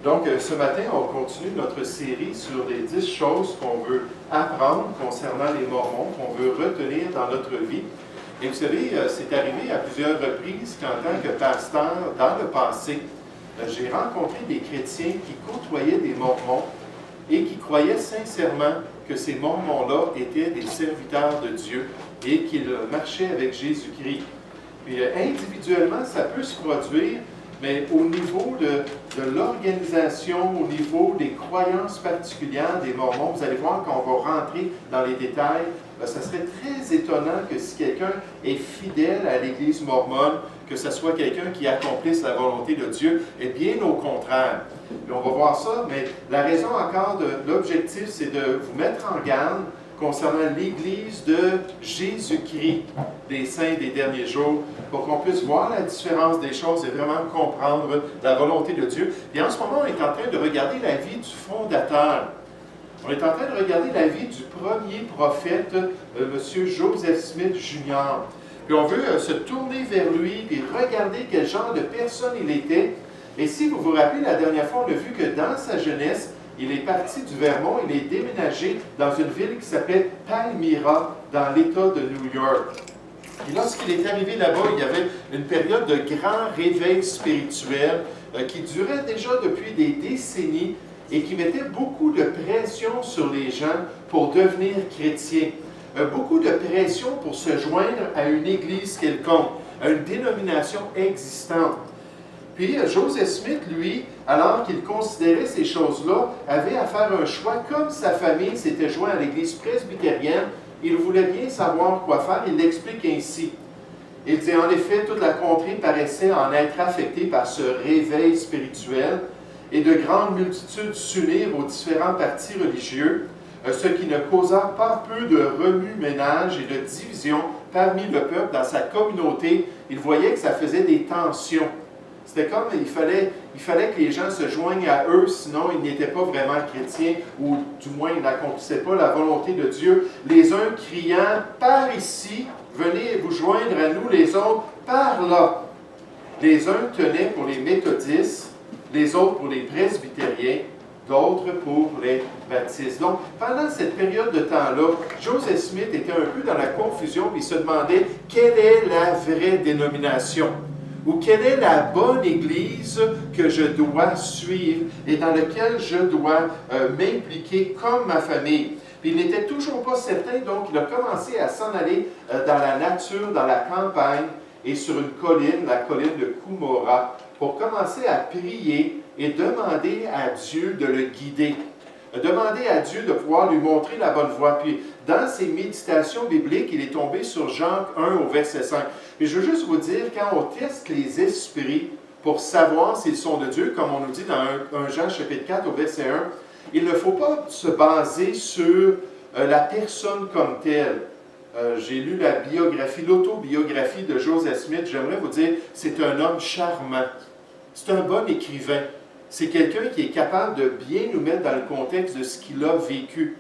Donc, ce matin, on continue notre série sur les 10 choses qu'on veut apprendre concernant les Mormons, qu'on veut retenir dans notre vie. Et vous savez, c'est arrivé à plusieurs reprises qu'en tant que pasteur, dans le passé, j'ai rencontré des chrétiens qui côtoyaient des Mormons et qui croyaient sincèrement que ces Mormons-là étaient des serviteurs de Dieu et qu'ils marchaient avec Jésus-Christ. Puis individuellement, ça peut se produire, mais au niveau de l'organisation, au niveau des croyances particulières des Mormons, vous allez voir quand on va rentrer dans les détails, ça serait très étonnant que si quelqu'un est fidèle à l'Église mormone, que ce soit quelqu'un qui accomplisse la volonté de Dieu, et bien au contraire. Puis on va voir ça, mais la raison encore de l'objectif, c'est de vous mettre en garde concernant l'Église de Jésus-Christ, des saints des derniers jours, pour qu'on puisse voir la différence des choses et vraiment comprendre la volonté de Dieu. Et en ce moment, on est en train de regarder la vie du fondateur. On est en train de regarder la vie du premier prophète, M. Joseph Smith Jr. Puis on veut se tourner vers lui et regarder quel genre de personne il était. Et si vous vous rappelez, la dernière fois, on a vu que dans sa jeunesse, il est parti du Vermont, il est déménagé dans une ville qui s'appelait Palmyra, dans l'État de New York. Et lorsqu'il est arrivé là-bas, il y avait une période de grand réveil spirituel qui durait déjà depuis des décennies et qui mettait beaucoup de pression sur les gens pour devenir chrétiens. Beaucoup de pression pour se joindre à une église quelconque, à une dénomination existante. Puis Joseph Smith, lui, alors qu'il considérait ces choses-là, avait à faire un choix. Comme sa famille s'était jointe à l'église presbytérienne, il voulait bien savoir quoi faire. Il l'explique ainsi. Il dit, en effet, toute la contrée paraissait en être affectée par ce réveil spirituel et de grandes multitudes s'unirent aux différents partis religieux, ce qui ne causa pas peu de remue-ménage et de division parmi le peuple dans sa communauté. Il voyait que ça faisait des tensions. C'était comme, il fallait que les gens se joignent à eux, sinon ils n'étaient pas vraiment chrétiens, ou du moins ils n'accomplissaient pas la volonté de Dieu. Les uns criant, par ici, venez vous joindre à nous, les autres, par là. Les uns tenaient pour les méthodistes, les autres pour les presbytériens, d'autres pour les baptistes. Donc, pendant cette période de temps-là, Joseph Smith était un peu dans la confusion, puis il se demandait quelle est la vraie dénomination. Ou quelle est la bonne Église que je dois suivre et dans laquelle je dois m'impliquer comme ma famille. Puis il n'était toujours pas certain, donc il a commencé à s'en aller dans la nature, dans la campagne et sur une colline, la colline de Cumorah, pour commencer à prier et demander à Dieu de le guider. Demander à Dieu de pouvoir lui montrer la bonne voie. Puis, dans ses méditations bibliques, il est tombé sur Jean 1 au verset 5. Et je veux juste vous dire, quand on teste les esprits pour savoir s'ils sont de Dieu, comme on nous dit dans 1 Jean chapitre 4 au verset 1, il ne faut pas se baser sur la personne comme telle. J'ai lu la biographie, l'autobiographie de Joseph Smith. J'aimerais vous dire, c'est un homme charmant. C'est un bon écrivain. C'est quelqu'un qui est capable de bien nous mettre dans le contexte de ce qu'il a vécu.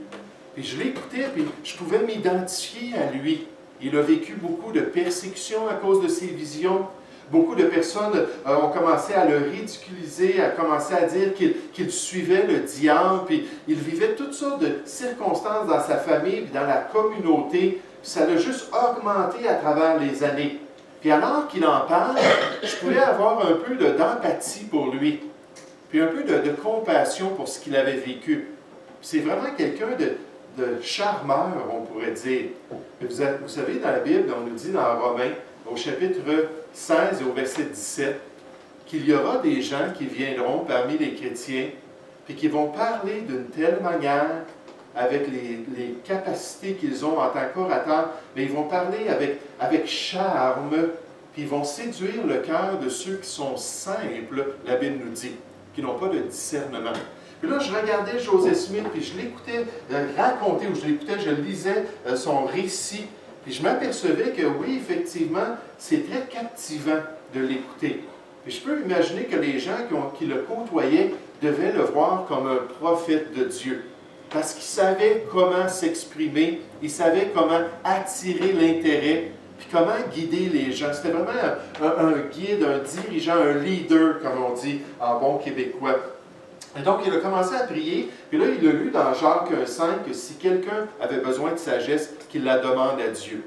Puis je l'écoutais, puis je pouvais m'identifier à lui. Il a vécu beaucoup de persécutions à cause de ses visions. Beaucoup de personnes ont commencé à le ridiculiser, à commencer à dire qu'il suivait le diable, puis il vivait toutes sortes de circonstances dans sa famille, puis dans la communauté. Puis ça l'a juste augmenté à travers les années. Puis alors qu'il en parle, je pouvais avoir un peu d'empathie pour lui. Puis un peu de compassion pour ce qu'il avait vécu. C'est vraiment quelqu'un de charmeur, on pourrait dire. Vous savez, dans la Bible, on nous dit dans Romains, au chapitre 16 et au verset 17, qu'il y aura des gens qui viendront parmi les chrétiens, puis qui vont parler d'une telle manière, avec les capacités qu'ils ont en tant qu'orateurs, mais ils vont parler avec charme, puis ils vont séduire le cœur de ceux qui sont simples, la Bible nous dit, qui n'ont pas de discernement. Puis là, je regardais Joseph Smith, puis je l'écoutais raconter, ou je lisais son récit, puis je m'apercevais que oui, effectivement, c'est très captivant de l'écouter. Puis je peux imaginer que les gens qui le côtoyaient devaient le voir comme un prophète de Dieu. Parce qu'il savait comment s'exprimer, il savait comment attirer l'intérêt, puis comment guider les gens. C'était vraiment un guide, un dirigeant, un leader, comme on dit en bon québécois. Et donc, il a commencé à prier, puis là, il a lu dans Jacques 5 que si quelqu'un avait besoin de sagesse, qu'il la demande à Dieu.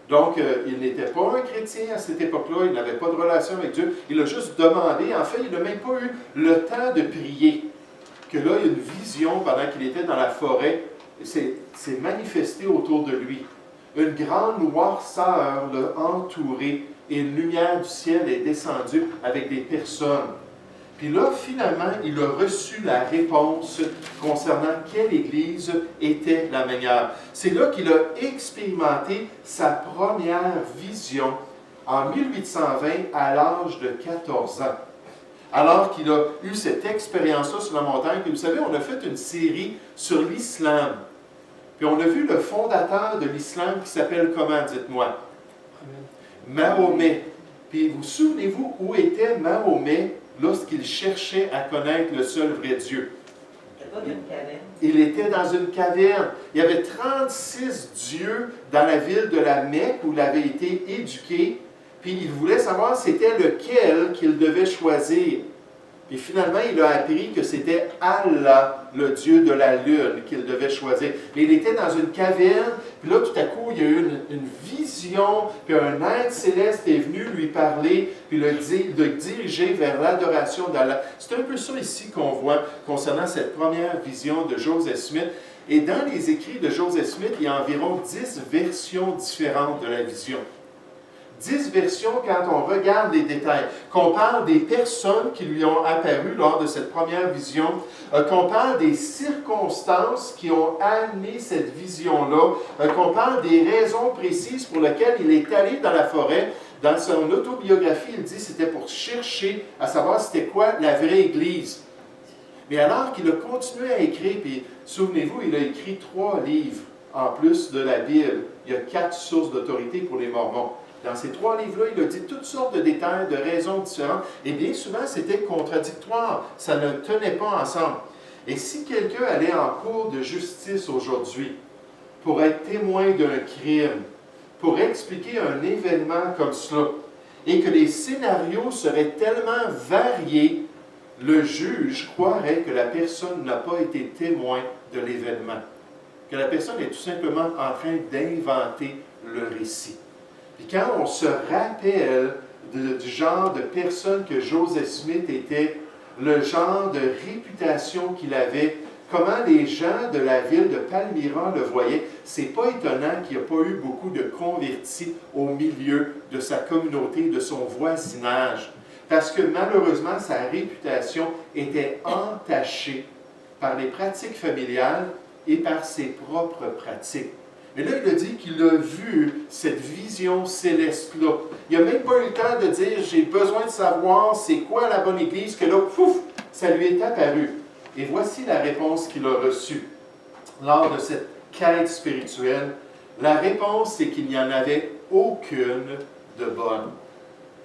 Donc, il n'était pas un chrétien à cette époque-là, il n'avait pas de relation avec Dieu, il a juste demandé. En fait, il n'a même pas eu le temps de prier. Que là, il y a une vision pendant qu'il était dans la forêt, c'est manifesté autour de lui. Une grande noirceur l'a entouré et une lumière du ciel est descendue avec des personnes. Puis là, finalement, il a reçu la réponse concernant quelle Église était la meilleure. C'est là qu'il a expérimenté sa première vision en 1820 à l'âge de 14 ans. Alors qu'il a eu cette expérience-là sur la montagne. Puis vous savez, on a fait une série sur l'islam. Puis on a vu le fondateur de l'islam qui s'appelle comment, dites-moi? Mahomet. Puis vous souvenez-vous où était Mahomet lorsqu'il cherchait à connaître le seul vrai Dieu? Il était dans une caverne. Il y avait 36 dieux dans la ville de la Mecque où il avait été éduqué. Puis il voulait savoir c'était lequel qu'il devait choisir. Puis finalement, il a appris que c'était Allah, le Dieu de la Lune, qu'il devait choisir. Mais il était dans une caverne, puis là, tout à coup, il y a eu une vision, puis un être céleste est venu lui parler, puis le diriger vers l'adoration d'Allah. C'est un peu ça ici qu'on voit concernant cette première vision de Joseph Smith. Et dans les écrits de Joseph Smith, il y a environ 10 versions différentes de la vision. 10 versions quand on regarde les détails, qu'on parle des personnes qui lui ont apparu lors de cette première vision, qu'on parle des circonstances qui ont amené cette vision-là, qu'on parle des raisons précises pour lesquelles il est allé dans la forêt. Dans son autobiographie, il dit que c'était pour chercher à savoir c'était quoi la vraie Église. Mais alors qu'il a continué à écrire, puis souvenez-vous, il a écrit 3 livres en plus de la Bible. Il y a 4 sources d'autorité pour les Mormons. Dans ces 3 livres-là, il a dit toutes sortes de détails, de raisons différentes, et bien souvent, c'était contradictoire. Ça ne tenait pas ensemble. Et si quelqu'un allait en cours de justice aujourd'hui pour être témoin d'un crime, pour expliquer un événement comme cela, et que les scénarios seraient tellement variés, le juge croirait que la personne n'a pas été témoin de l'événement, que la personne est tout simplement en train d'inventer le récit. Puis quand on se rappelle du genre de personne que Joseph Smith était, le genre de réputation qu'il avait, comment les gens de la ville de Palmyra le voyaient, c'est pas étonnant qu'il n'y ait pas eu beaucoup de convertis au milieu de sa communauté, de son voisinage. Parce que malheureusement, sa réputation était entachée par les pratiques familiales et par ses propres pratiques. Mais là, il a dit qu'il a vu cette vision céleste-là. Il n'a même pas eu le temps de dire « j'ai besoin de savoir c'est quoi la bonne Église », que là, pouf, ça lui est apparu. Et voici la réponse qu'il a reçue lors de cette quête spirituelle. La réponse, c'est qu'il n'y en avait aucune de bonne.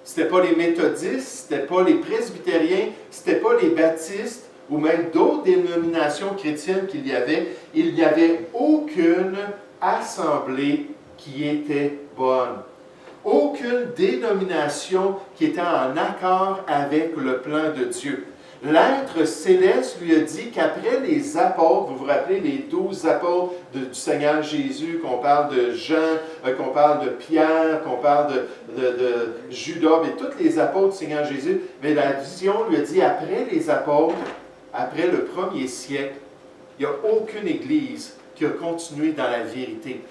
Ce n'était pas les méthodistes, ce n'était pas les presbytériens, ce n'était pas les baptistes, ou même d'autres dénominations chrétiennes qu'il y avait. Il n'y avait aucune assemblée qui était bonne. Aucune dénomination qui était en accord avec le plan de Dieu. L'être céleste lui a dit qu'après les apôtres, vous vous rappelez les 12 apôtres du Seigneur Jésus, qu'on parle de Jean, qu'on parle de Pierre, qu'on parle de Judas, et tous les apôtres du Seigneur Jésus, mais la vision lui a dit après les apôtres, après le 1er siècle, il n'y a aucune Église qui a continué dans la vérité.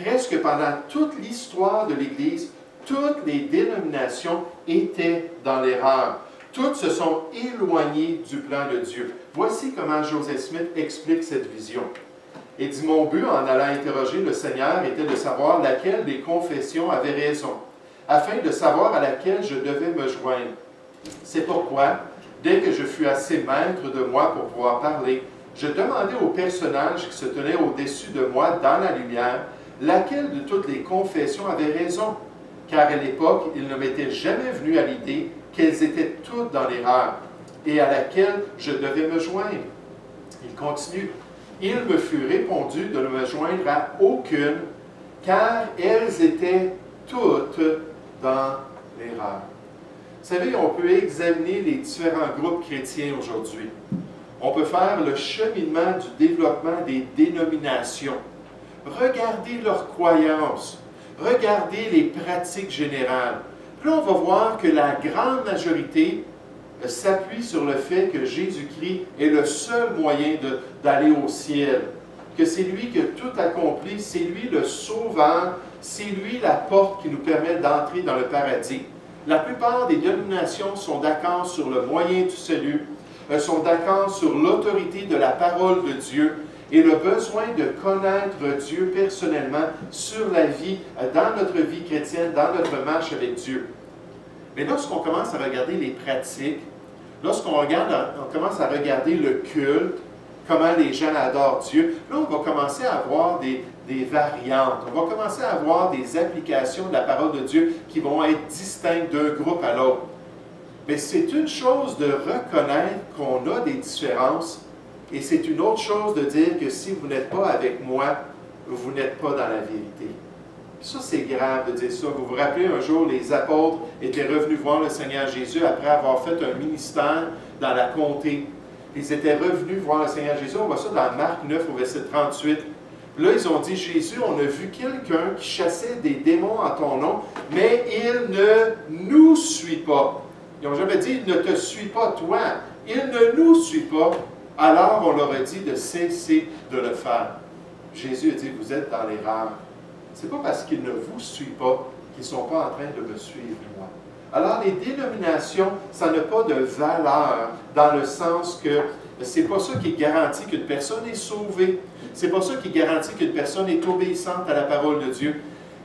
Presque pendant toute l'histoire de l'Église, toutes les dénominations étaient dans l'erreur. Toutes se sont éloignées du plan de Dieu. Voici comment Joseph Smith explique cette vision. Il dit « Mon but en allant interroger le Seigneur était de savoir laquelle des confessions avait raison, afin de savoir à laquelle je devais me joindre. C'est pourquoi, dès que je fus assez maître de moi pour pouvoir parler, je demandai au personnage qui se tenait au-dessus de moi dans la lumière, laquelle de toutes les confessions avait raison, car à l'époque, il ne m'était jamais venu à l'idée qu'elles étaient toutes dans l'erreur, et à laquelle je devais me joindre. » Il continue. « Il me fut répondu de ne me joindre à aucune, car elles étaient toutes dans l'erreur. » Vous savez, on peut examiner les différents groupes chrétiens aujourd'hui. On peut faire le cheminement du développement des dénominations. Regardez leurs croyances. Regardez les pratiques générales. Puis là, on va voir que la grande majorité s'appuie sur le fait que Jésus-Christ est le seul moyen d'aller au ciel. Que c'est lui qui a tout accompli, c'est lui le sauveur, c'est lui la porte qui nous permet d'entrer dans le paradis. La plupart des dénominations sont d'accord sur le moyen du salut, sont d'accord sur l'autorité de la parole de Dieu et le besoin de connaître Dieu personnellement sur la vie, dans notre vie chrétienne, dans notre marche avec Dieu. Mais lorsqu'on commence à regarder les pratiques, lorsqu'on commence à regarder le culte, comment les gens adorent Dieu, là, on va commencer à avoir des variantes. On va commencer à avoir des applications de la parole de Dieu qui vont être distinctes d'un groupe à l'autre. Mais c'est une chose de reconnaître qu'on a des différences et c'est une autre chose de dire que si vous n'êtes pas avec moi, vous n'êtes pas dans la vérité. Ça, c'est grave de dire ça. Vous vous rappelez, un jour, les apôtres étaient revenus voir le Seigneur Jésus après avoir fait un ministère dans la comté. Ils étaient revenus voir le Seigneur Jésus. On voit ça dans Marc 9 au verset 38. Là, ils ont dit, Jésus, on a vu quelqu'un qui chassait des démons en ton nom, mais il ne nous suit pas. Ils n'ont jamais dit, il ne te suit pas toi. Il ne nous suit pas. Alors, on leur a dit de cesser de le faire. Jésus a dit, vous êtes dans l'erreur. Ce n'est pas parce qu'il ne vous suit pas qu'ils ne sont pas en train de me suivre, moi. Alors, les dénominations, ça n'a pas de valeur dans le sens que ce n'est pas ça qui garantit qu'une personne est sauvée. Ce n'est pas ça qui garantit qu'une personne est obéissante à la parole de Dieu.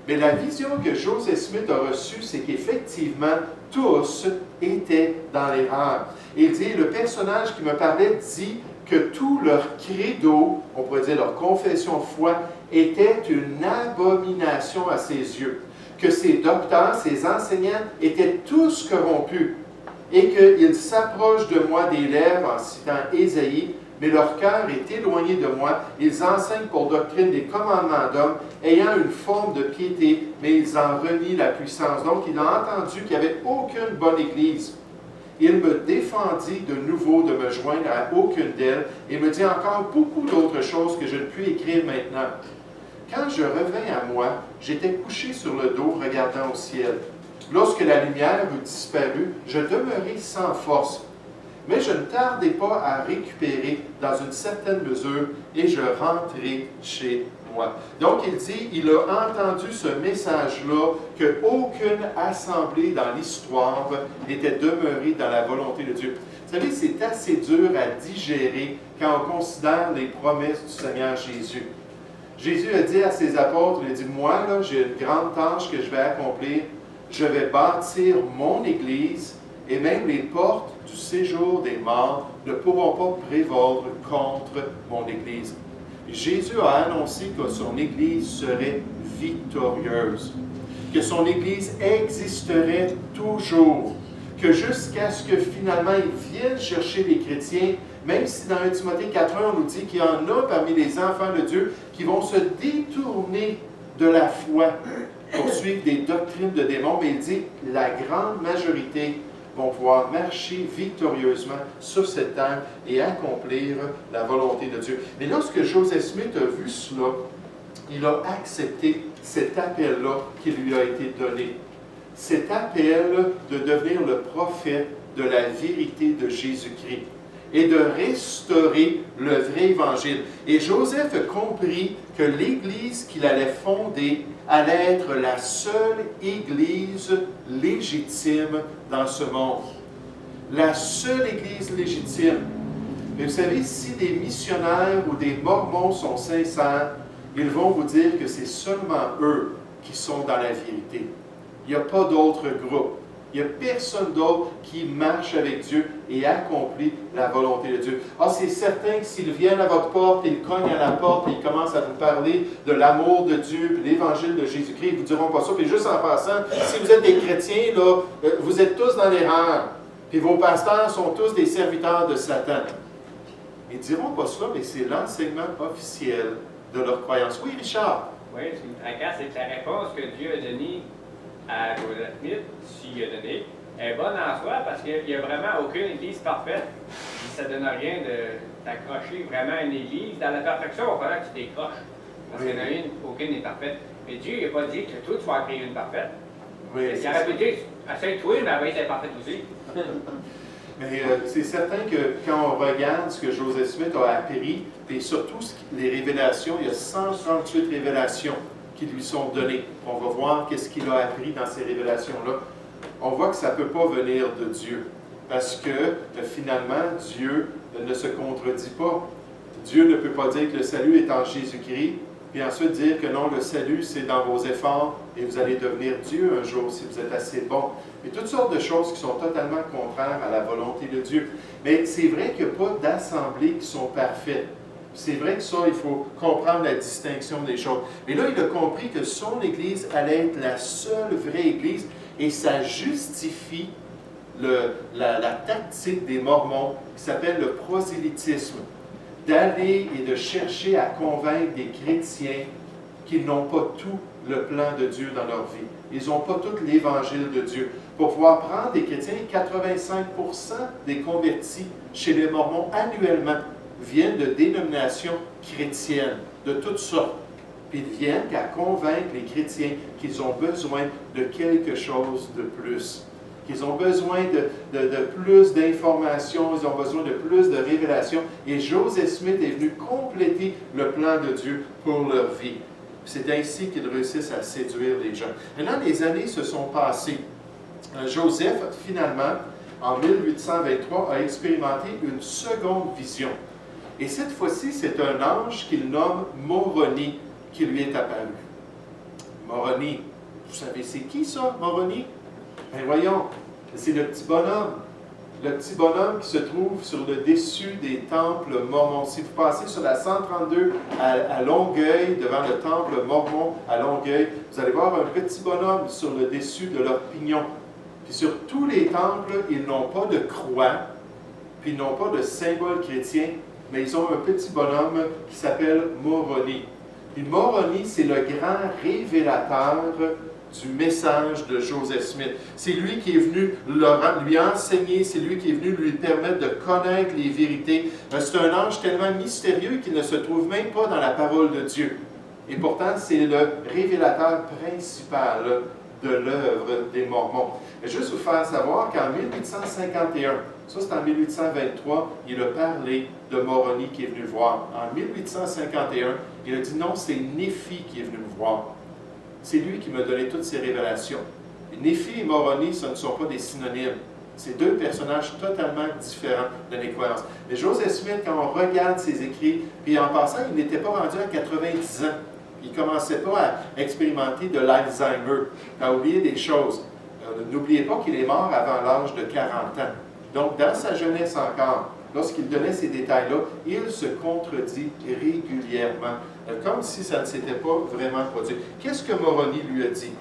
Mais la vision que Joseph Smith a reçue, c'est qu'effectivement, tous étaient dans l'erreur. Il dit, le personnage qui me parlait dit que tout leur credo, on pourrait dire leur confession de foi, était une abomination à ses yeux. Que ses docteurs, ses enseignants étaient tous corrompus et qu'ils s'approchent de moi des lèvres en citant Ésaïe, mais leur cœur est éloigné de moi. Ils enseignent pour doctrine des commandements d'hommes, ayant une forme de piété, mais ils en renient la puissance. Donc, il a entendu qu'il n'y avait aucune bonne Église. Il me défendit de nouveau de me joindre à aucune d'elles et me dit encore beaucoup d'autres choses que je ne puis écrire maintenant. Quand je revins à moi, j'étais couché sur le dos regardant au ciel. Lorsque la lumière eut disparu, je demeurai sans force. Mais je ne tardai pas à récupérer dans une certaine mesure et je rentrai chez moi. Donc il dit, il a entendu ce message-là qu'aucune assemblée dans l'histoire n'était demeurée dans la volonté de Dieu. Vous savez, c'est assez dur à digérer quand on considère les promesses du Seigneur Jésus. Jésus a dit à ses apôtres, il a dit, moi, là, j'ai une grande tâche que je vais accomplir. Je vais bâtir mon Église et même les portes du séjour des morts ne pourront pas prévaloir contre mon Église. Et Jésus a annoncé que son Église serait victorieuse, que son Église existerait toujours, que jusqu'à ce que finalement il vienne chercher les chrétiens, même si dans 1 Timothée 4.1, on nous dit qu'il y en a parmi les enfants de Dieu qui vont se détourner de la foi pour suivre des doctrines de démons, mais il dit la grande majorité vont pouvoir marcher victorieusement sur cette terre et accomplir la volonté de Dieu. Mais lorsque Joseph Smith a vu cela, il a accepté cet appel-là qui lui a été donné. Cet appel de devenir le prophète de la vérité de Jésus-Christ et de restaurer le vrai évangile. Et Joseph a compris que l'Église qu'il allait fonder allait être la seule Église légitime dans ce monde. La seule Église légitime. Mais vous savez, si des missionnaires ou des mormons sont sincères, ils vont vous dire que c'est seulement eux qui sont dans la vérité. Il n'y a pas d'autre groupe. Il n'y a personne d'autre qui marche avec Dieu et accomplit la volonté de Dieu. Ah, c'est certain que s'ils viennent à votre porte, ils cognent à la porte et ils commencent à vous parler de l'amour de Dieu et l'évangile de Jésus-Christ, ils ne vous diront pas ça. Puis juste en passant, si vous êtes des chrétiens, là, vous êtes tous dans l'erreur. Puis vos pasteurs sont tous des serviteurs de Satan. Ils ne diront pas cela, mais c'est l'enseignement officiel de leur croyance. Oui, Richard? Oui, ce qui me tracasse, c'est que la réponse que Dieu a donnée à Joseph Smith, s'il a donné, est bonne en soi parce qu'il n'y a vraiment aucune Église parfaite. ça ne donne rien de t'accrocher vraiment à une église. Dans la perfection, il va falloir que tu t'écroches. Parce qu'il y en a une, aucune n'est parfaite. Mais Dieu n'a pas dit que toi, tu vas en créer une parfaite. Oui, Il aurait pu dire, essaye-toi, mais elle va être parfaite aussi. Mais c'est certain que quand on regarde ce que Joseph Smith a appris, et surtout les révélations, il y a 138 révélations qui lui sont données. On va voir qu'est-ce qu'il a appris dans ces révélations-là. On voit que ça ne peut pas venir de Dieu, parce que finalement, Dieu ne se contredit pas. Dieu ne peut pas dire que le salut est en Jésus-Christ, puis ensuite dire que non, le salut, c'est dans vos efforts, et vous allez devenir Dieu un jour si vous êtes assez bon. Et toutes sortes de choses qui sont totalement contraires à la volonté de Dieu. Mais c'est vrai qu'il n'y a pas d'assemblées qui sont parfaites. C'est vrai que ça, il faut comprendre la distinction des choses. Mais là, il a compris que son Église allait être la seule vraie Église, et ça justifie la tactique des Mormons qui s'appelle le prosélytisme, d'aller et de chercher à convaincre des chrétiens qu'ils n'ont pas tout le plan de Dieu dans leur vie. Ils n'ont pas tout l'Évangile de Dieu. Pour pouvoir prendre des chrétiens, 85% des convertis chez les Mormons annuellement viennent de dénominations chrétiennes, de toutes sortes. Puis ils viennent qu'à convaincre les chrétiens qu'ils ont besoin de quelque chose de plus. Qu'ils ont besoin de plus d'informations, ils ont besoin de plus de révélations. Et Joseph Smith est venu compléter le plan de Dieu pour leur vie. C'est ainsi qu'ils réussissent à séduire les gens. Maintenant, les années se sont passées. Joseph, finalement, en 1823, a expérimenté une seconde vision. Et cette fois-ci, c'est un ange qu'il nomme Moroni qui lui est apparu. Moroni, vous savez c'est qui ça, Moroni? Ben voyons, c'est le petit bonhomme. Le petit bonhomme qui se trouve sur le dessus des temples mormons. Si vous passez sur la 132 à Longueuil, devant le temple mormon à Longueuil, vous allez voir un petit bonhomme sur le dessus de leur pignon. Puis sur tous les temples, ils n'ont pas de croix, puis ils n'ont pas de symbole chrétien, mais ils ont un petit bonhomme qui s'appelle Moroni. Puis Moroni, c'est le grand révélateur du message de Joseph Smith. C'est lui qui est venu lui enseigner, c'est lui qui est venu lui permettre de connaître les vérités. C'est un ange tellement mystérieux qu'il ne se trouve même pas dans la parole de Dieu. Et pourtant, c'est le révélateur principal de l'œuvre des Mormons. Mais juste vous faire savoir qu'en 1851, ça c'est en 1823, il a parlé de Moroni qui est venu voir. En 1851, il a dit non, c'est Néphi qui est venu me voir. C'est lui qui m'a donné toutes ces révélations. Et Néphi et Moroni, ce ne sont pas des synonymes. C'est deux personnages totalement différents de mes croyances. Mais Joseph Smith, quand on regarde ses écrits, puis en passant, il n'était pas rendu à 90 ans. Il ne commençait pas à expérimenter de l'Alzheimer, à oublier des choses. N'oubliez pas qu'il est mort avant l'âge de 40 ans. Donc, dans sa jeunesse encore, lorsqu'il donnait ces détails-là, il se contredit régulièrement, comme si ça ne s'était pas vraiment produit. Qu'est-ce que Moroni lui a dit?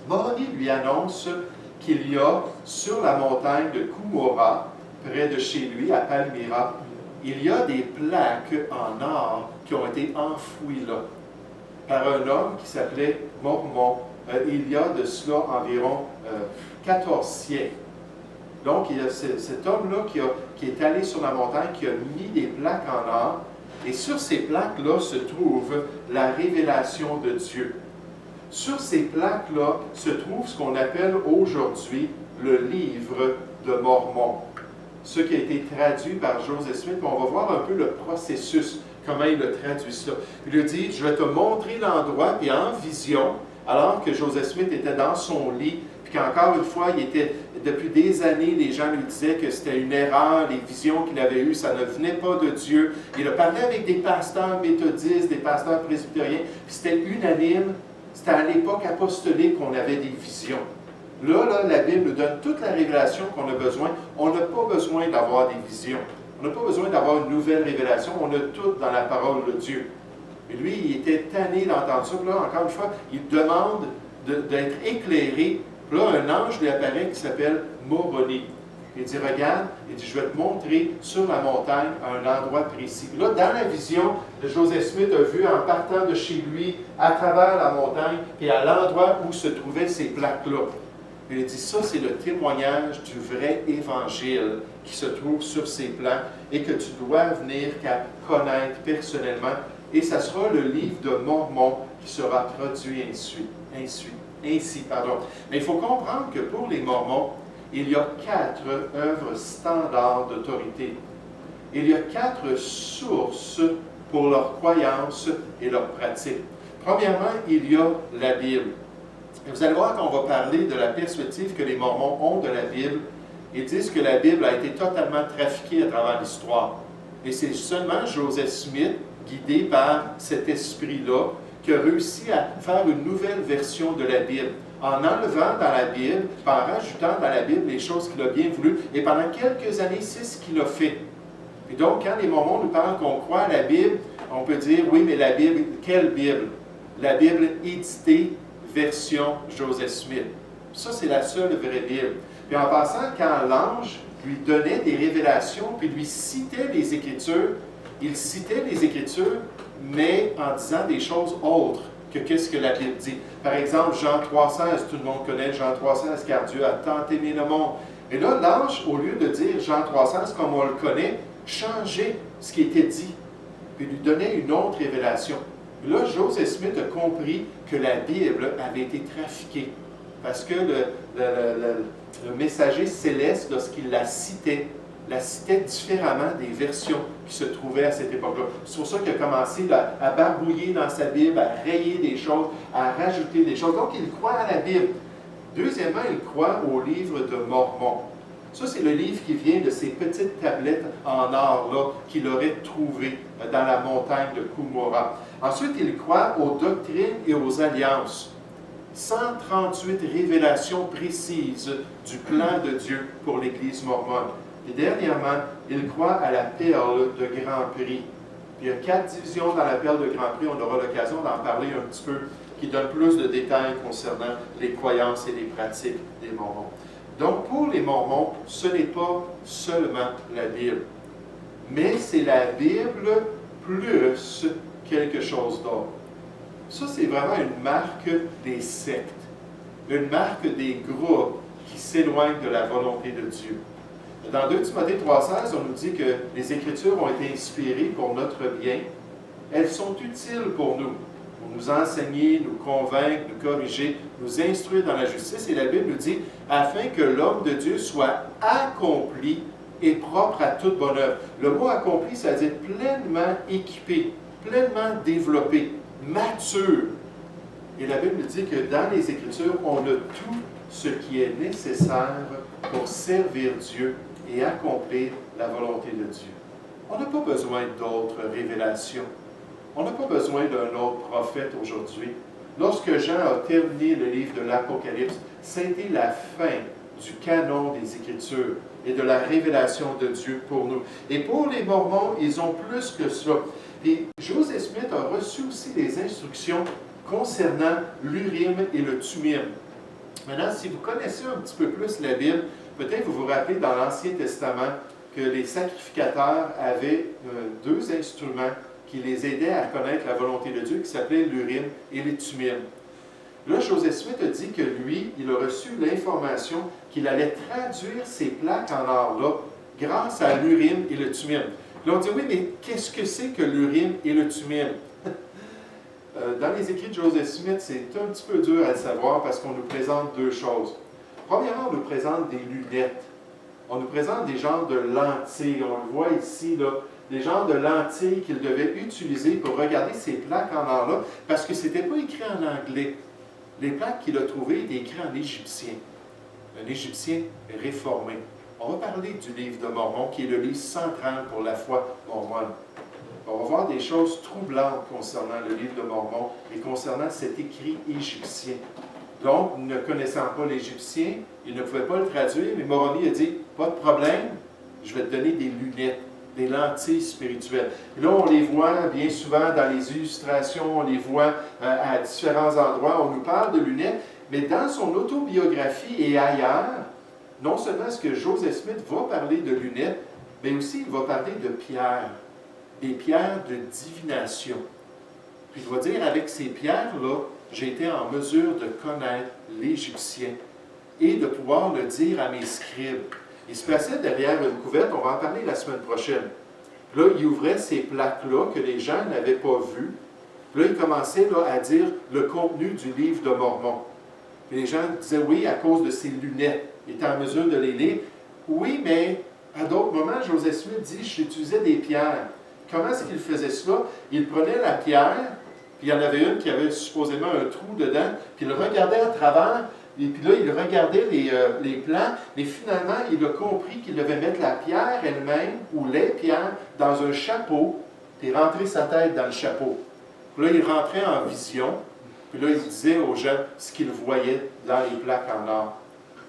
Moroni lui annonce qu'il y a sur la montagne de Cumorah, près de chez lui, à Palmyra, il y a des plaques en or qui ont été enfouies là, par un homme qui s'appelait Mormon. Il y a de cela environ 14 siècles. Donc, il y a cet homme-là qui est allé sur la montagne, qui a mis des plaques en or, et sur ces plaques-là se trouve la révélation de Dieu. Sur ces plaques-là se trouve ce qu'on appelle aujourd'hui le livre de Mormon, ce qui a été traduit par Joseph Smith. On va voir un peu le processus, comment il a traduit cela. Il a dit, je vais te montrer l'endroit, puis en vision, alors que Joseph Smith était dans son lit, puis qu'encore une fois, depuis des années, les gens lui disaient que c'était une erreur, les visions qu'il avait eues, ça ne venait pas de Dieu. Il a parlé avec des pasteurs méthodistes, des pasteurs presbytériens, puis c'était unanime, c'était à l'époque apostolique qu'on avait des visions. Là, la Bible nous donne toute la révélation qu'on a besoin. On n'a pas besoin d'avoir des visions. On n'a pas besoin d'avoir une nouvelle révélation. On a tout dans la parole de Dieu. Et lui, il était tanné d'entendre ça. Puis là, encore une fois, il demande d'être éclairé. Puis là, un ange lui apparaît qui s'appelle Moroni. Il dit, regarde, il dit, je vais te montrer sur la montagne à un endroit précis. Puis là, dans la vision, Joseph Smith a vu en partant de chez lui, à travers la montagne, et à l'endroit où se trouvaient ces plaques-là. Il dit, ça, c'est le témoignage du vrai évangile qui se trouve sur ces plans et que tu dois venir qu'à connaître personnellement. Et ça sera le livre de Mormon qui sera traduit ainsi. Mais il faut comprendre que pour les Mormons, il y a 4 œuvres standards d'autorité. Il y a 4 sources pour leurs croyances et leurs pratiques. Premièrement, il y a la Bible. Et vous allez voir qu'on va parler de la perspective que les Mormons ont de la Bible. Ils disent que la Bible a été totalement trafiquée à travers l'histoire. Et c'est seulement Joseph Smith, guidé par cet esprit-là, qui a réussi à faire une nouvelle version de la Bible, en enlevant dans la Bible, en rajoutant dans la Bible les choses qu'il a bien voulu. Et pendant quelques années, c'est ce qu'il a fait. Et donc, quand les Mormons nous parlent qu'on croit à la Bible, on peut dire, oui, mais la Bible, quelle Bible? La Bible éditée, version Joseph Smith. Ça, c'est la seule vraie Bible. Puis en passant, quand l'ange lui donnait des révélations, puis lui citait les Écritures, il citait les Écritures, mais en disant des choses autres que qu'est-ce que la Bible dit. Par exemple, Jean 3,16, tout le monde connaît Jean 3,16, car Dieu a tant aimé le monde. Et là, l'ange, au lieu de dire Jean 3,16 comme on le connaît, changeait ce qui était dit, puis lui donnait une autre révélation. Et là, Joseph Smith a compris que la Bible avait été trafiquée, parce que le messager céleste, lorsqu'il la citait différemment des versions qui se trouvaient à cette époque-là. C'est pour ça qu'il a commencé à barbouiller dans sa Bible, à rayer des choses, à rajouter des choses. Donc, il croit à la Bible. Deuxièmement, il croit au livre de Mormon. Ça, c'est le livre qui vient de ces petites tablettes en or qu'il aurait trouvées dans la montagne de Qumran. Ensuite, il croit aux doctrines et aux alliances. 138 révélations précises du plan de Dieu pour l'Église mormone. Et dernièrement, il croit à la perle de Grand Prix. Puis il y a 4 divisions dans la perle de Grand Prix, on aura l'occasion d'en parler un petit peu, qui donnent plus de détails concernant les croyances et les pratiques des Mormons. Donc, pour les Mormons, ce n'est pas seulement la Bible, mais c'est la Bible plus quelque chose d'autre. Ça, c'est vraiment une marque des sectes, une marque des groupes qui s'éloignent de la volonté de Dieu. Dans 2 Timothée 3,16, on nous dit que les Écritures ont été inspirées pour notre bien. Elles sont utiles pour nous nous enseigner, nous convaincre, nous corriger, nous instruire dans la justice. Et la Bible nous dit, afin que l'homme de Dieu soit accompli et propre à toute bonne œuvre. Le mot accompli, ça veut dire pleinement équipé, pleinement développé, mature. Et la Bible nous dit que dans les Écritures, on a tout ce qui est nécessaire pour servir Dieu et accomplir la volonté de Dieu. On n'a pas besoin d'autres révélations. On n'a pas besoin d'un autre prophète aujourd'hui. Lorsque Jean a terminé le livre de l'Apocalypse, c'était la fin du canon des Écritures et de la révélation de Dieu pour nous. Et pour les Mormons, ils ont plus que cela. Et Joseph Smith a reçu aussi des instructions concernant l'Urim et le Thummim. Maintenant, si vous connaissez un petit peu plus la Bible, peut-être vous vous rappelez dans l'Ancien Testament que les sacrificateurs avaient 2 instruments qui les aidaient à connaître la volonté de Dieu, qui s'appelaient l'Urim et les Thummim. Là, Joseph Smith a dit que lui, il a reçu l'information qu'il allait traduire ces plaques en or-là grâce à l'Urim et le Thummim. Là, on dit, oui, mais qu'est-ce que c'est que l'Urim et le Thummim? Dans les écrits de Joseph Smith, c'est un petit peu dur à le savoir parce qu'on nous présente 2 choses. Premièrement, on nous présente des lunettes. On nous présente des genres de lentilles. On le voit ici, là, des genres de lentilles qu'il devait utiliser pour regarder ces plaques en or-là, parce que ce n'était pas écrit en anglais. Les plaques qu'il a trouvées étaient écrites en égyptien. Un égyptien réformé. On va parler du livre de Mormon, qui est le livre central pour la foi mormone. On va voir des choses troublantes concernant le livre de Mormon et concernant cet écrit égyptien. Donc, ne connaissant pas l'égyptien, il ne pouvait pas le traduire, mais Moroni a dit, pas de problème, je vais te donner des lunettes, des lentilles spirituelles. Et là, on les voit bien souvent dans les illustrations, on les voit à différents endroits, on nous parle de lunettes, mais dans son autobiographie et ailleurs, non seulement est-ce que Joseph Smith va parler de lunettes, mais aussi il va parler de pierres, des pierres de divination. Puis il va dire, avec ces pierres-là, j'ai été en mesure de connaître l'Égyptien. et de pouvoir le dire à mes scribes. Il se plaçait derrière une couverte, on va en parler la semaine prochaine. Là, il ouvrait ces plaques-là que les gens n'avaient pas vues. Là, il commençait là, à dire le contenu du livre de Mormon. Puis les gens disaient oui à cause de ses lunettes. Il était en mesure de les lire. Oui, mais à d'autres moments, Joseph Smith dit j'utilisais des pierres. Comment est-ce qu'il faisait cela? Il prenait la pierre, puis il y en avait une qui avait supposément un trou dedans, puis il regardait à travers. Et puis là, il regardait les plans, mais finalement, il a compris qu'il devait mettre la pierre elle-même, ou les pierres, dans un chapeau, puis rentrer sa tête dans le chapeau. Puis là, il rentrait en vision, puis là, il disait aux gens ce qu'il voyait dans les plaques en or.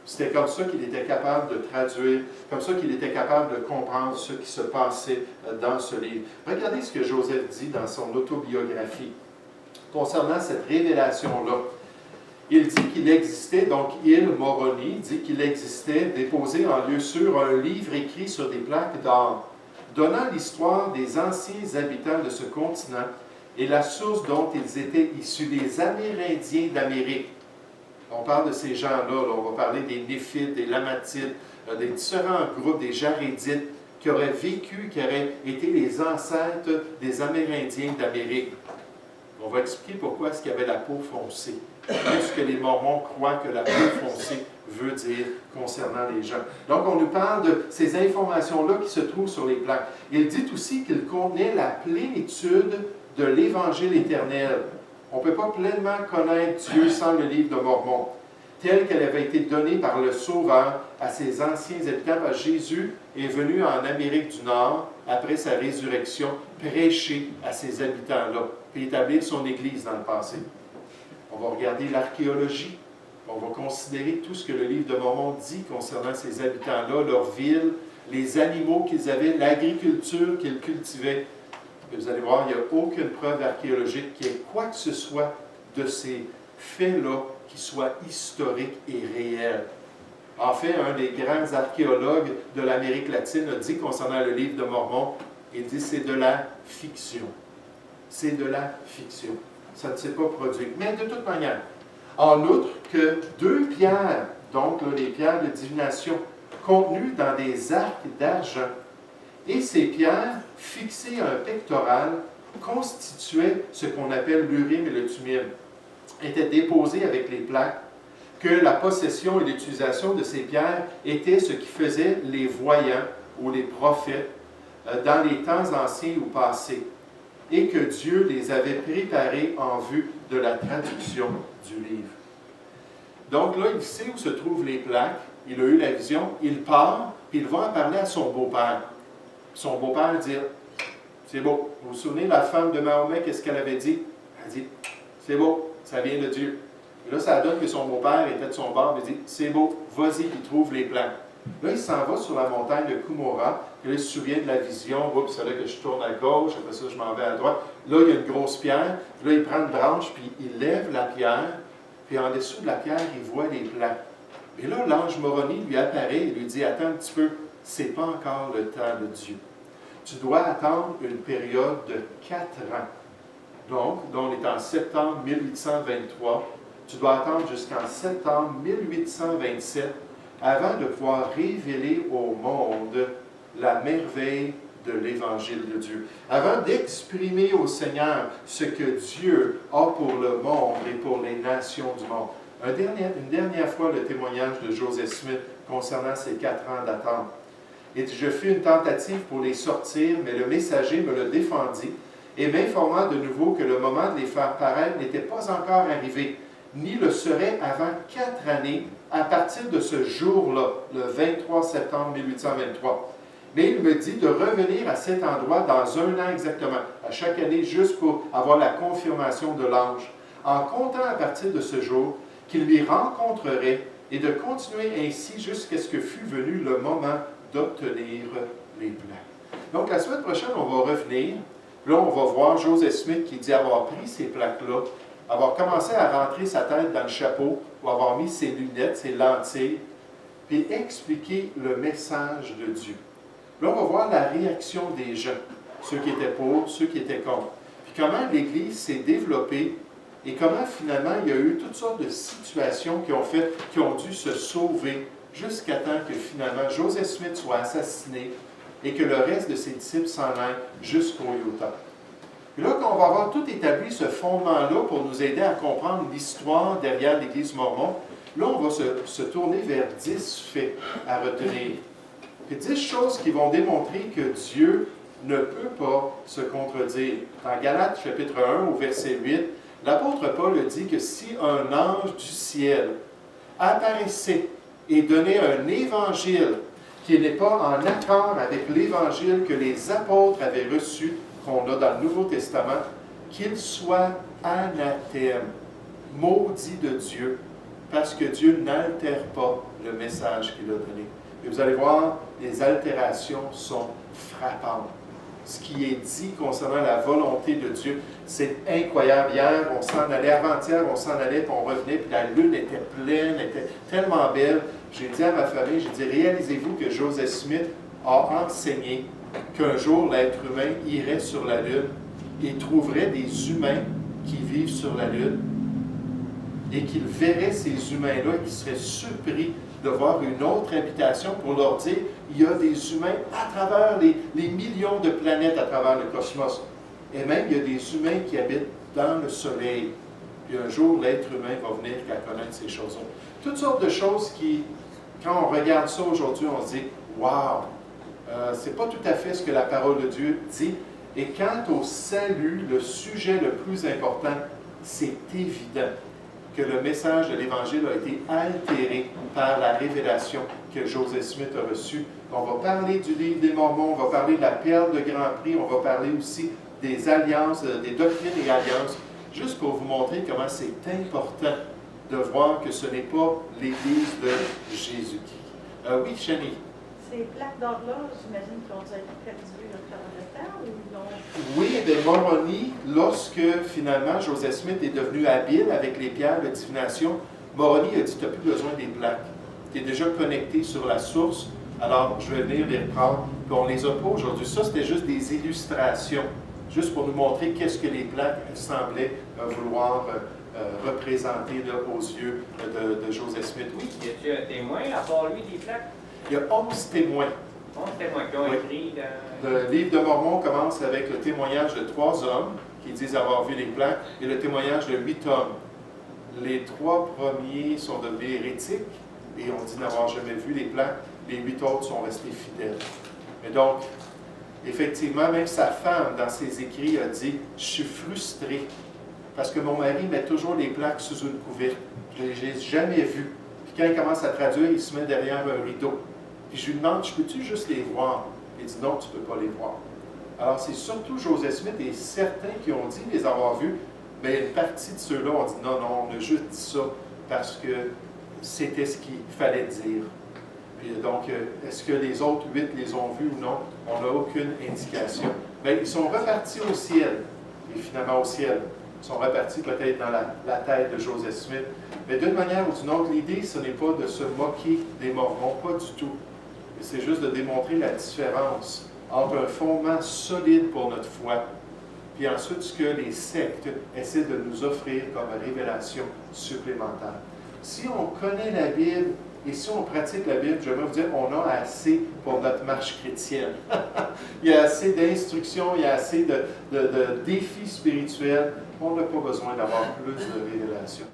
C'était comme ça qu'il était capable de traduire, comme ça qu'il était capable de comprendre ce qui se passait dans ce livre. Regardez ce que Joseph dit dans son autobiographie concernant cette révélation-là. Il dit qu'il existait, donc il, Moroni, dit qu'il existait, déposé en lieu sûr, un livre écrit sur des plaques d'or, donnant l'histoire des anciens habitants de ce continent et la source dont ils étaient issus, les Amérindiens d'Amérique. On parle de ces gens-là, on va parler des Néphites, des Lamatites, des différents groupes, des Jarédites, qui auraient vécu, qui auraient été les ancêtres des Amérindiens d'Amérique. On va expliquer pourquoi est-ce qu'il y avait la peau foncée. Qu'est-ce que les Mormons croient que la peau foncée veut dire concernant les gens. Donc, on nous parle de ces informations-là qui se trouvent sur les plaques. Il dit aussi qu'il contenait la plénitude de l'Évangile éternel. On ne peut pas pleinement connaître Dieu sans le livre de Mormon, tel qu'elle avait été donnée par le Sauveur à ses anciens habitants. Jésus est venu en Amérique du Nord, après sa résurrection, prêcher à ces habitants-là, puis établir son Église dans le passé. On va regarder l'archéologie, on va considérer tout ce que le livre de Mormon dit concernant ces habitants-là, leur ville, les animaux qu'ils avaient, l'agriculture qu'ils cultivaient. Et vous allez voir, il n'y a aucune preuve archéologique qui ait quoi que ce soit de ces faits-là qui soit historique et réel. En fait, un des grands archéologues de l'Amérique latine a dit concernant le livre de Mormon, il dit c'est de la fiction. C'est de la fiction. Ça ne s'est pas produit. Mais de toute manière, en outre que 2 pierres, donc là, les pierres de divination, contenues dans des arcs d'argent, et ces pierres, fixées à un pectoral, constituaient ce qu'on appelle l'Urim et le Thummim, étaient déposées avec les plaques, que la possession et l'utilisation de ces pierres était ce qui faisait les voyants ou les prophètes dans les temps anciens ou passés, et que Dieu les avait préparés en vue de la traduction du livre. Donc là, il sait où se trouvent les plaques, il a eu la vision, il part, puis il va en parler à son beau-père. Son beau-père dit, c'est beau. Vous vous souvenez, la femme de Mahomet, qu'est-ce qu'elle avait dit? Elle dit, c'est beau, ça vient de Dieu. Et là, ça donne que son beau-père était de son bord, il dit, c'est beau, vas-y, il trouve les plaques. Là, il s'en va sur la montagne de Cumorah, et là, il se souvient de la vision, oups, c'est là que je tourne à gauche, après ça, je m'en vais à droite. Là, il y a une grosse pierre, puis là, il prend une branche, puis il lève la pierre, puis en dessous de la pierre, il voit les plaques. Et là, l'ange Moroni lui apparaît et lui dit, attends un petit peu, c'est pas encore le temps de Dieu. Tu dois attendre une période de 4 ans. Donc, on est en septembre 1823, tu dois attendre jusqu'en septembre 1827 avant de pouvoir révéler au monde la merveille de l'Évangile de Dieu. Avant d'exprimer au Seigneur ce que Dieu a pour le monde et pour les nations du monde. Une dernière fois, le témoignage de Joseph Smith concernant ces 4 ans d'attente. Il dit, je fis une tentative pour les sortir, mais le messager me le défendit et m'informa de nouveau que le moment de les faire paraître n'était pas encore arrivé, ni le serait avant 4 années à partir de ce jour-là, le 23 septembre 1823. Mais il me dit de revenir à cet endroit dans 1 an exactement, à chaque année, juste pour avoir la confirmation de l'ange, en comptant à partir de ce jour qu'il lui rencontrerait et de continuer ainsi jusqu'à ce que fût venu le moment d'obtenir les plaques. Donc, la semaine prochaine, on va revenir. Là, on va voir Joseph Smith qui dit avoir pris ces plaques-là, avoir commencé à rentrer sa tête dans le chapeau, ou avoir mis ses lunettes, ses lentilles, puis expliquer le message de Dieu. Là, on va voir la réaction des gens, ceux qui étaient pour, ceux qui étaient contre. Puis comment l'Église s'est développée et comment finalement il y a eu toutes sortes de situations qui ont dû se sauver jusqu'à temps que finalement Joseph Smith soit assassiné et que le reste de ses disciples s'en aillent jusqu'au Utah. Et là, quand on va avoir tout établi ce fondement-là pour nous aider à comprendre l'histoire derrière l'Église mormone, là, on va se tourner vers 10 faits à retenir. Et 10 choses qui vont démontrer que Dieu ne peut pas se contredire. Dans Galates chapitre 1 au verset 8, l'apôtre Paul dit que si un ange du ciel apparaissait et donnait un évangile qui n'est pas en accord avec l'évangile que les apôtres avaient reçu, qu'on a dans le Nouveau Testament, qu'il soit anathème, maudit de Dieu, parce que Dieu n'altère pas le message qu'il a donné. Et vous allez voir, les altérations sont frappantes. Ce qui est dit concernant la volonté de Dieu, c'est incroyable. Hier, on s'en allait, avant-hier, on s'en allait, puis on revenait, puis la lune était pleine, était tellement belle. J'ai dit à ma famille, j'ai dit, réalisez-vous que Joseph Smith a enseigné qu'un jour, l'être humain irait sur la lune et trouverait des humains qui vivent sur la lune et qu'il verrait ces humains-là et qui seraient surpris de voir une autre habitation pour leur dire il y a des humains à travers les millions de planètes à travers le cosmos. Et même, il y a des humains qui habitent dans le soleil. Puis un jour, l'être humain va venir qu'à connaître ces choses-là. Toutes sortes de choses qui, quand on regarde ça aujourd'hui, on se dit « Wow! C'est pas tout à fait ce que la parole de Dieu dit. » Et quant au salut, le sujet le plus important, c'est évident que le message de l'Évangile a été altéré par la révélation que Joseph Smith a reçue. On va parler du livre des Mormons, on va parler de la perle de Grand Prix, on va parler aussi des alliances, des doctrines et alliances, juste pour vous montrer comment c'est important de voir que ce n'est pas l'Église de Jésus-Christ. Oui, Chani? Ces plaques d'or-là, j'imagine qu'ils ont dû être perdues à travers le temps ou ils ont... Oui, bien, Moroni, lorsque finalement Joseph Smith est devenu habile avec les pierres de divination, Moroni a dit, tu n'as plus besoin des plaques. Tu es déjà connecté sur la source, alors je vais venir les reprendre. Puis on ne les a pas aujourd'hui. Ça, c'était juste des illustrations, juste pour nous montrer qu'est-ce que les plaques semblaient vouloir représenter là, aux yeux de Joseph Smith. Oui. Y a-t-il un témoin, à part lui, des plaques? Il y a 11 témoins. 11 témoins qui ont écrit dans... Le livre de Mormon commence avec le témoignage de 3 hommes qui disent avoir vu les plaques et le témoignage de 8 hommes. Les 3 premiers sont devenus hérétiques et ont dit n'avoir jamais vu les plaques. Les 8 autres sont restés fidèles. Mais donc, effectivement, même sa femme, dans ses écrits, a dit « Je suis frustré parce que mon mari met toujours les plaques sous une couvercle. Je ne les ai jamais vues. Puis quand il commence à traduire, il se met derrière un rideau. Puis je lui demande, je peux-tu juste les voir? Il dit non, tu ne peux pas les voir. Alors c'est surtout Joseph Smith et certains qui ont dit les avoir vus, mais une partie de ceux-là ont dit non, non, on a juste dit ça parce que c'était ce qu'il fallait dire. Puis donc, est-ce que les autres 8 les ont vus ou non? On n'a aucune indication. Bien, ils sont repartis au ciel, et finalement au ciel. Ils sont repartis peut-être dans la tête de Joseph Smith. Mais d'une manière ou d'une autre, l'idée, ce n'est pas de se moquer des Mormons, pas du tout. C'est juste de démontrer la différence entre un fondement solide pour notre foi, puis ensuite ce que les sectes essaient de nous offrir comme révélation supplémentaire. Si on connaît la Bible et si on pratique la Bible, j'aimerais vous dire, on a assez pour notre marche chrétienne. Il y a assez d'instructions, il y a assez de défis spirituels. On n'a pas besoin d'avoir plus de révélations.